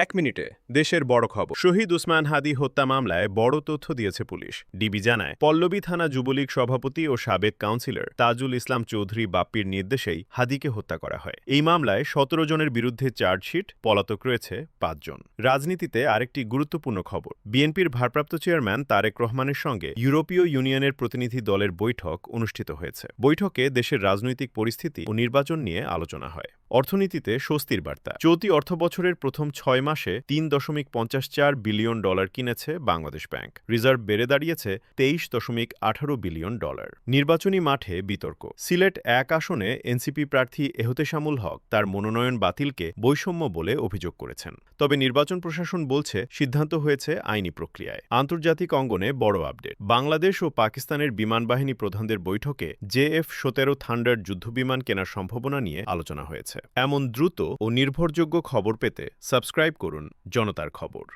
এক মিনিটে দেশের বড় খবর। শহীদ উসমান হাদি হত্যা মামলায় বড় তথ্য দিয়েছে পুলিশ। ডিবি জানায়, পল্লবী থানা যুবলীগ সভাপতি ও সাবেক কাউন্সিলর তাজুল ইসলাম চৌধুরী বাপ্পির নির্দেশেই হাদিকে হত্যা করা হয়। এই মামলায় ১৭ জনের বিরুদ্ধে চার্জশিট, পলাতক রয়েছে ৫ জন। রাজনীতিতে আরেকটি গুরুত্বপূর্ণ খবর। বিএনপির ভারপ্রাপ্ত চেয়ারম্যান তারেক রহমানের সঙ্গে ইউরোপীয় ইউনিয়নের প্রতিনিধি দলের বৈঠক অনুষ্ঠিত হয়েছে। বৈঠকে দেশের রাজনৈতিক পরিস্থিতি ও নির্বাচন নিয়ে আলোচনা হয়। অর্থনীতিতে স্বস্তির বার্তা। চলতি অর্থবছরের প্রথম ৬ মাসে $৩.৫৪ বিলিয়ন কিনেছে বাংলাদেশ ব্যাংক। রিজার্ভ বেড়ে দাঁড়িয়েছে $২৩.১৮ বিলিয়ন। নির্বাচনী মাঠে বিতর্ক। সিলেট-১ আসনে এনসিপি প্রার্থী এহতেশামুল হক তার মনোনয়ন বাতিলকে বৈষম্য বলে অভিযোগ করেছেন। তবে নির্বাচন প্রশাসন বলছে সিদ্ধান্ত হয়েছে আইনি প্রক্রিয়ায়। আন্তর্জাতিক অঙ্গনে বড় আপডেট। বাংলাদেশ ও পাকিস্তানের বিমানবাহিনী প্রধানদের বৈঠকে JF-১৭ থান্ডার যুদ্ধবিমান কেনার সম্ভাবনা নিয়ে আলোচনা হয়েছে। এমন দ্রুত ও নির্ভরযোগ্য খবর পেতে সাবস্ক্রাইব করুন জনতার খবর।